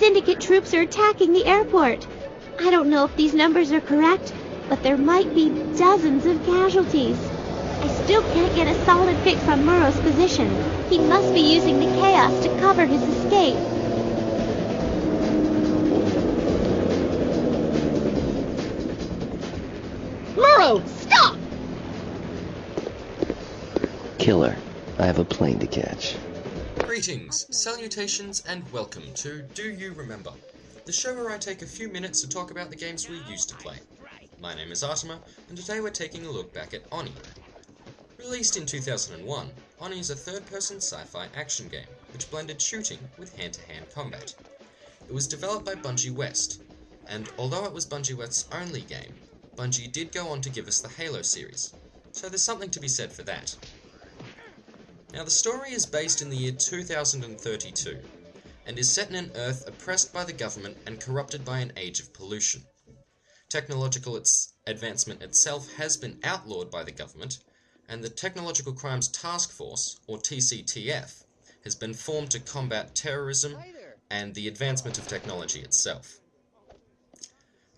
Syndicate troops are attacking the airport. I don't know if these numbers are correct, but there might be dozens of casualties. I still can't get a solid fix on Murrow's position. He must be using the chaos to cover his escape. Murrow, stop! Killer, I have a plane to catch. Greetings, salutations, and welcome to Do You Remember? The show where I take a few minutes to talk about the games we used to play. My name is Ahrtimmer, and today we're taking a look back at Oni. Released in 2001, Oni is a third-person sci-fi action game, which blended shooting with hand-to-hand combat. It was developed by Bungie West, and although it was Bungie West's only game, Bungie did go on to give us the Halo series, so there's something to be said for that. Now, the story is based in the year 2032, and is set in an Earth oppressed by the government and corrupted by an age of pollution. Technological advancement itself has been outlawed by the government, and the Technological Crimes Task Force, or TCTF, has been formed to combat terrorism and the advancement of technology itself.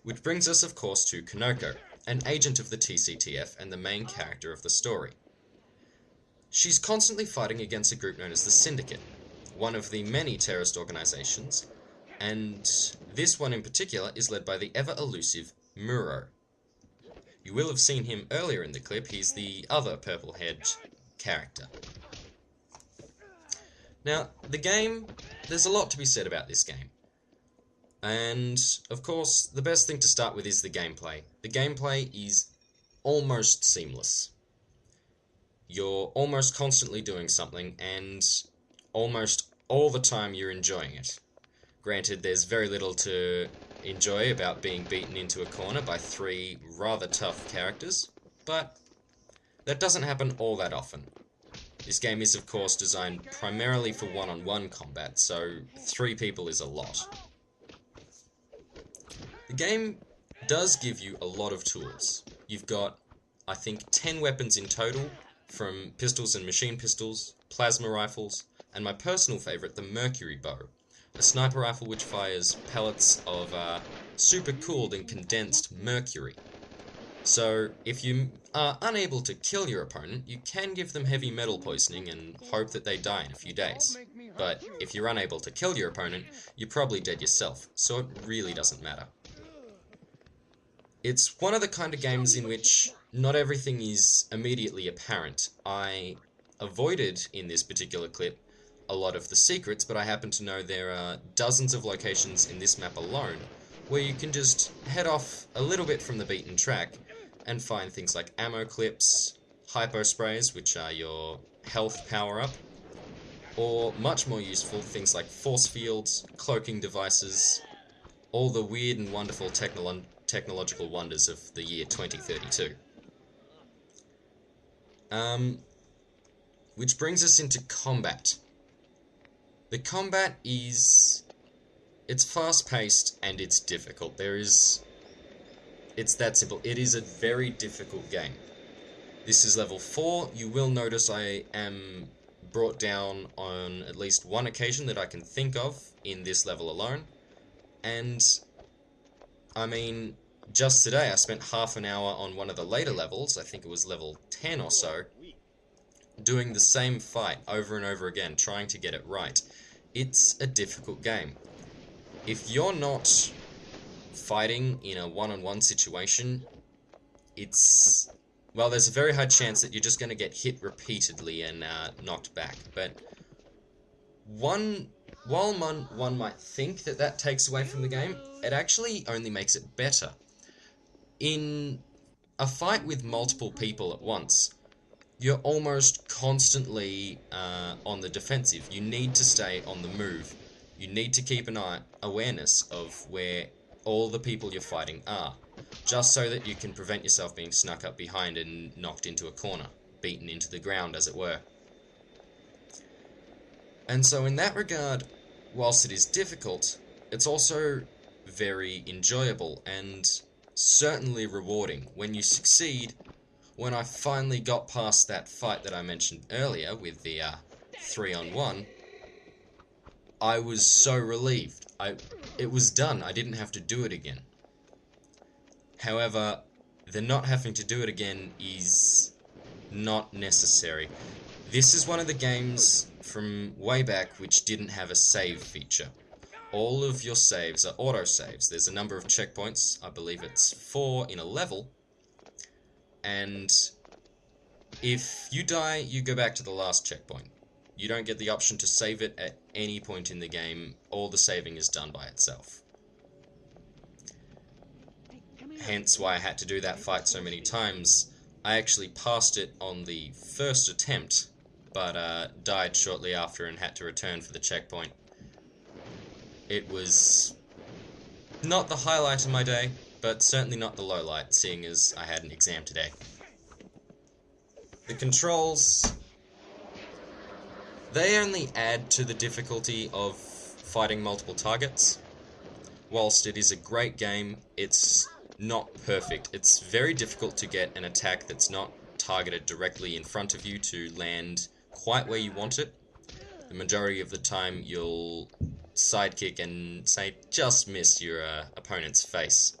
Which brings us, of course, to Konoko, an agent of the TCTF and the main character of the story. She's constantly fighting against a group known as the Syndicate, one of the many terrorist organizations, and this one in particular is led by the ever-elusive Murrow. You will have seen him earlier in the clip. He's the other purple-haired character. Now, the game, there's a lot to be said about this game. And, of course, the best thing to start with is the gameplay. The gameplay is almost seamless. You're almost constantly doing something, and almost all the time you're enjoying it. Granted, there's very little to enjoy about being beaten into a corner by three rather tough characters, but that doesn't happen all that often. This game is, of course, designed primarily for one-on-one combat, so 3 people is a lot. The game does give you a lot of tools. You've got, I think, 10 weapons in total, from pistols and machine pistols, plasma rifles, and my personal favourite, the Mercury Bow, a sniper rifle which fires pellets of super cooled and condensed mercury. So, if you are unable to kill your opponent, you can give them heavy metal poisoning and hope that they die in a few days. But if you're unable to kill your opponent, you're probably dead yourself, so it really doesn't matter. It's one of the kind of games in which not everything is immediately apparent. I avoided, in this particular clip, a lot of the secrets, but I happen to know there are dozens of locations in this map alone where you can just head off a little bit from the beaten track and find things like ammo clips, hypo sprays, which are your health power-up, or much more useful, things like force fields, cloaking devices, all the weird and wonderful technological wonders of the year 2032. Which brings us into combat. The combat it's fast-paced and it's difficult. It's that simple. It is a very difficult game. This is level 4. You will notice I am brought down on at least one occasion that I can think of in this level alone. And, I mean, just today I spent half an hour on one of the later levels, I think it was level 10 or so, doing the same fight over and over again, trying to get it right. It's a difficult game. If you're not fighting in a one-on-one situation, there's a very high chance that you're just going to get hit repeatedly and knocked back. But while one might think that takes away from the game, it actually only makes it better. In a fight with multiple people at once, you're almost constantly on the defensive. You need to stay on the move. You need to keep an awareness of where all the people you're fighting are, just so that you can prevent yourself being snuck up behind and knocked into a corner, beaten into the ground, as it were. And so in that regard, whilst it is difficult, it's also very enjoyable and certainly rewarding. When you succeed, when I finally got past that fight that I mentioned earlier with the 3-on-1, I was so relieved. it was done. I didn't have to do it again. However, the not having to do it again is not necessary. This is one of the games from way back which didn't have a save feature. All of your saves are autosaves. There's a number of checkpoints. I believe it's 4 in a level. And if you die, you go back to the last checkpoint. You don't get the option to save it at any point in the game. All the saving is done by itself. Hence why I had to do that fight so many times. I actually passed it on the first attempt, but died shortly after and had to return for the checkpoint. It was not the highlight of my day, but certainly not the lowlight, seeing as I had an exam today. The controls, they only add to the difficulty of fighting multiple targets. Whilst it is a great game, it's not perfect. It's very difficult to get an attack that's not targeted directly in front of you to land quite where you want it. The majority of the time you'll sidekick and say just miss your opponent's face.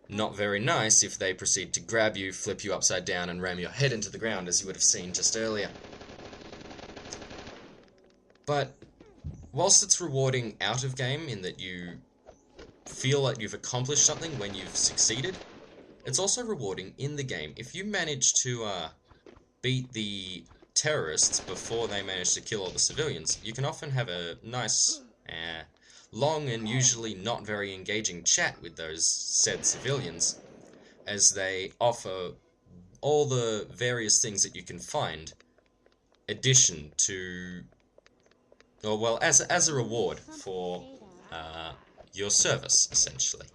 Not very nice if they proceed to grab you, flip you upside down and ram your head into the ground, as you would have seen just earlier. But whilst it's rewarding out of game in that you feel like you've accomplished something when you've succeeded, it's also rewarding in the game. If you manage to beat the terrorists before they manage to kill all the civilians, you can often have a nice, long and usually not very engaging chat with those said civilians, as they offer all the various things that you can find, addition to, or well, as a reward for your service, essentially.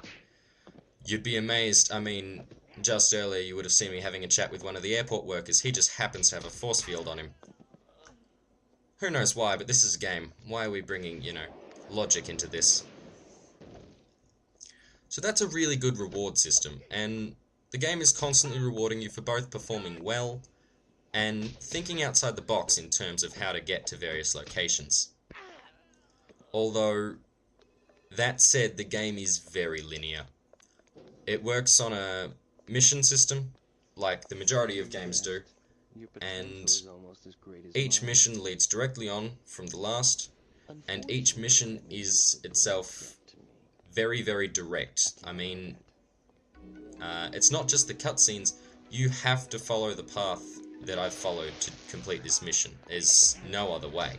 You'd be amazed. I mean, just earlier you would have seen me having a chat with one of the airport workers. He just happens to have a force field on him. Who knows why, but this is a game. Why are we bringing, logic into this? So that's a really good reward system, and the game is constantly rewarding you for both performing well and thinking outside the box in terms of how to get to various locations. Although, that said, the game is very linear. It works on a mission system, like the majority of games do, and each mission leads directly on from the last, and each mission is itself very, very direct. I mean, it's not just the cutscenes, you have to follow the path that I've followed to complete this mission. There's no other way.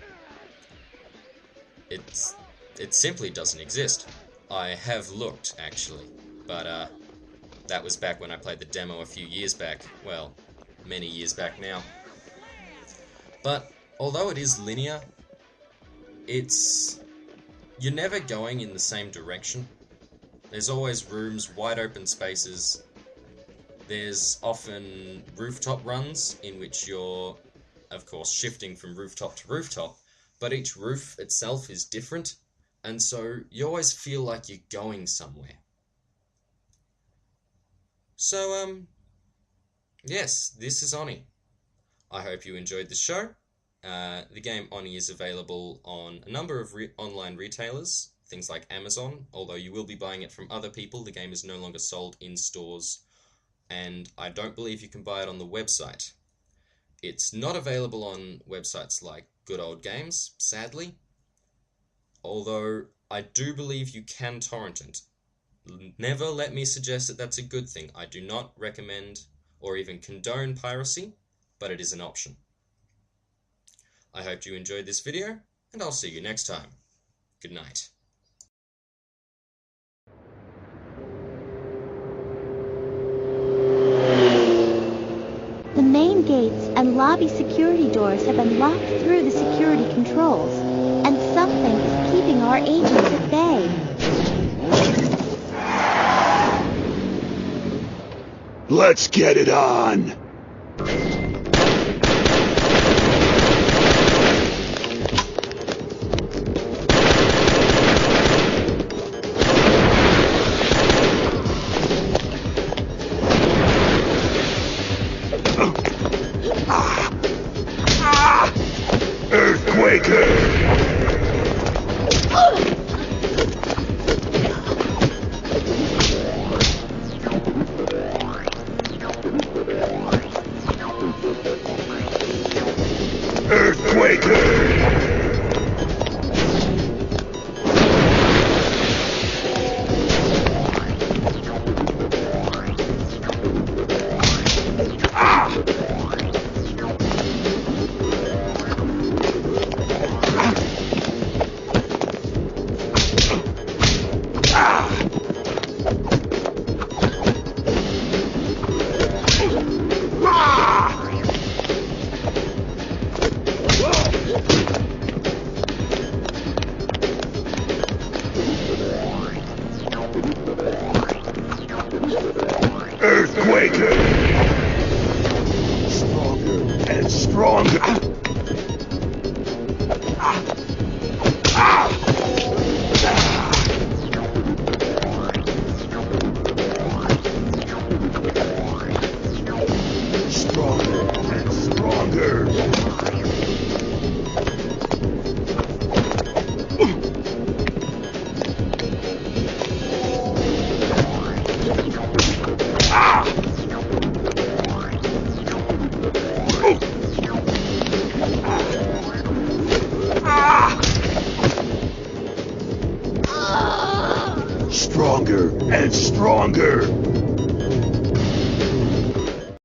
It simply doesn't exist. I have looked, actually, but that was back when I played the demo a few years back. Well, many years back now. But although it is linear, you're never going in the same direction. There's always rooms, wide open spaces. There's often rooftop runs in which you're, of course, shifting from rooftop to rooftop, but each roof itself is different, and so you always feel like you're going somewhere. So, yes, this is Oni. I hope you enjoyed the show. The game Oni is available on a number of online retailers, things like Amazon, although you will be buying it from other people. The game is no longer sold in stores, and I don't believe you can buy it on the website. It's not available on websites like Good Old Games, sadly, although I do believe you can torrent it. Never let me suggest that that's a good thing. I do not recommend or even condone piracy, but it is an option. I hope you enjoyed this video, and I'll see you next time. Good night. The main gates and lobby security doors have been locked through the security controls, and something is keeping our agents at bay. Let's get it on! Earthquaker! Earthquaker! Stronger and stronger! Stronger and stronger! Stronger and stronger!